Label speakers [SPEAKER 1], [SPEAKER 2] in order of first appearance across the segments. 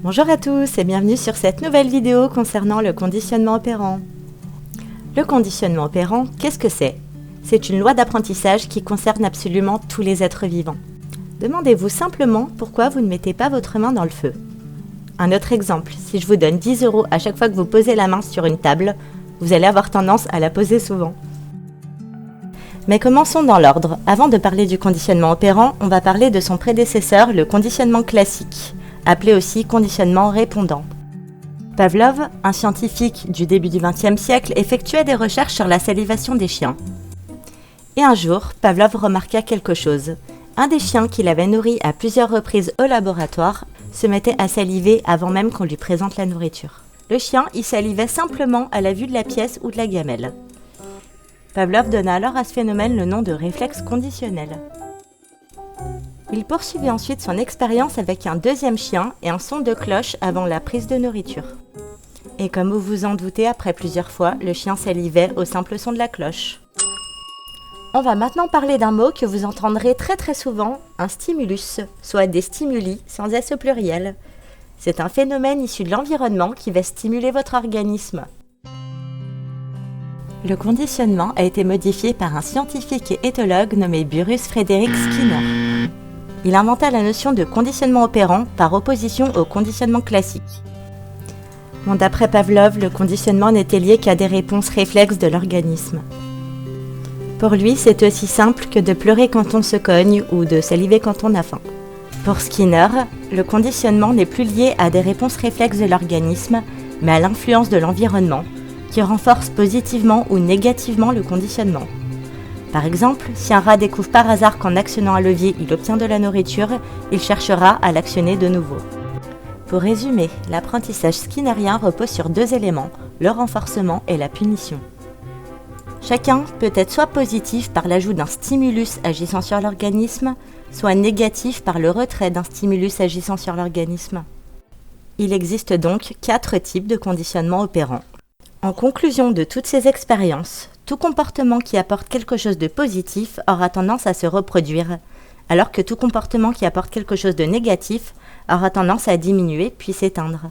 [SPEAKER 1] Bonjour à tous et bienvenue sur cette nouvelle vidéo concernant le conditionnement opérant. Le conditionnement opérant, qu'est-ce que c'est? C'est une loi d'apprentissage qui concerne absolument tous les êtres vivants. Demandez-vous simplement pourquoi vous ne mettez pas votre main dans le feu. Un autre exemple, si je vous donne 10 € à chaque fois que vous posez la main sur une table, vous allez avoir tendance à la poser souvent. Mais commençons dans l'ordre. Avant de parler du conditionnement opérant, on va parler de son prédécesseur, le conditionnement classique, appelé aussi conditionnement répondant. Pavlov, un scientifique du début du XXe siècle, effectuait des recherches sur la salivation des chiens. Et un jour, Pavlov remarqua quelque chose. Un des chiens qu'il avait nourri à plusieurs reprises au laboratoire se mettait à saliver avant même qu'on lui présente la nourriture. Le chien y salivait simplement à la vue de la pièce ou de la gamelle. Pavlov donna alors à ce phénomène le nom de réflexe conditionnel. Il poursuivit ensuite son expérience avec un deuxième chien et un son de cloche avant la prise de nourriture. Et comme vous vous en doutez, après plusieurs fois, le chien salivait au simple son de la cloche. On va maintenant parler d'un mot que vous entendrez très souvent, un stimulus, soit des stimuli sans S au pluriel. C'est un phénomène issu de l'environnement qui va stimuler votre organisme. Le conditionnement a été modifié par un scientifique et éthologue nommé Burrhus Frederick Skinner. Il inventa la notion de conditionnement opérant par opposition au conditionnement classique. Bon, d'après Pavlov, le conditionnement n'était lié qu'à des réponses réflexes de l'organisme. Pour lui, c'est aussi simple que de pleurer quand on se cogne ou de saliver quand on a faim. Pour Skinner, le conditionnement n'est plus lié à des réponses réflexes de l'organisme, mais à l'influence de l'environnement, qui renforce positivement ou négativement le conditionnement. Par exemple, si un rat découvre par hasard qu'en actionnant un levier, il obtient de la nourriture, il cherchera à l'actionner de nouveau. Pour résumer, l'apprentissage skinnérien repose sur deux éléments, le renforcement et la punition. Chacun peut être soit positif par l'ajout d'un stimulus agissant sur l'organisme, soit négatif par le retrait d'un stimulus agissant sur l'organisme. Il existe donc 4 types de conditionnement opérant. En conclusion de toutes ces expériences, tout comportement qui apporte quelque chose de positif aura tendance à se reproduire, alors que tout comportement qui apporte quelque chose de négatif aura tendance à diminuer puis s'éteindre.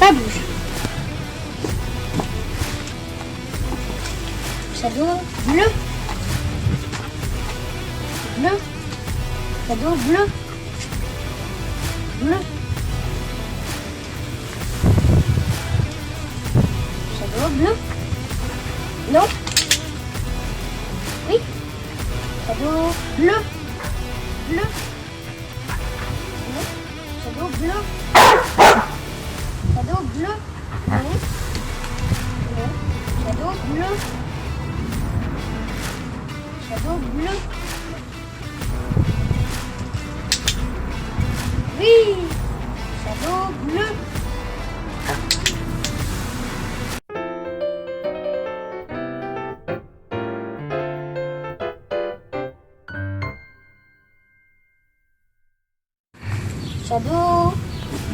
[SPEAKER 2] Ça bouge. Shadow bleu. Bleu. Shadow bleu. Bleu. Shadow bleu. Non. Oui. Shadow bleu. Bleu. Non. Shadow bleu. Shadow bleu. Non. Non. Shadow bleu. Shadow bleu. Oui. Shadow bleu. Shadow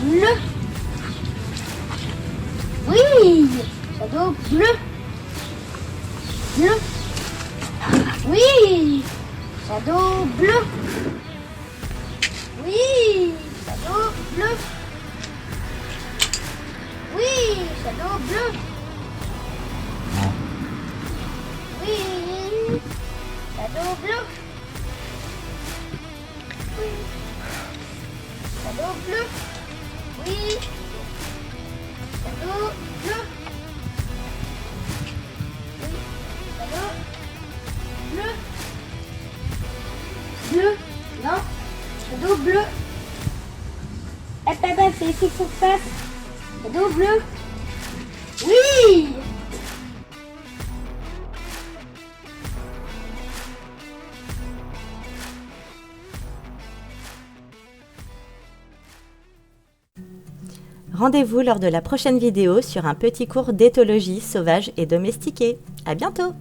[SPEAKER 2] bleu. Oui. Shadow bleu. Bleu. Oui. Shadow bleu. Oui. Shadow bleu. Oui. Shadow bleu. Oui. Shadow bleu. Oui. Shadow bleu. Oui. Shadow bleu. Oui. Shadow bleu. Bleu. Non. Shadow bleu. Eh papa, c'est ici qu'il faut faire. Shadow bleu. Oui.
[SPEAKER 1] Rendez-vous lors de la prochaine vidéo sur un petit cours d'éthologie sauvage et domestiquée. À bientôt!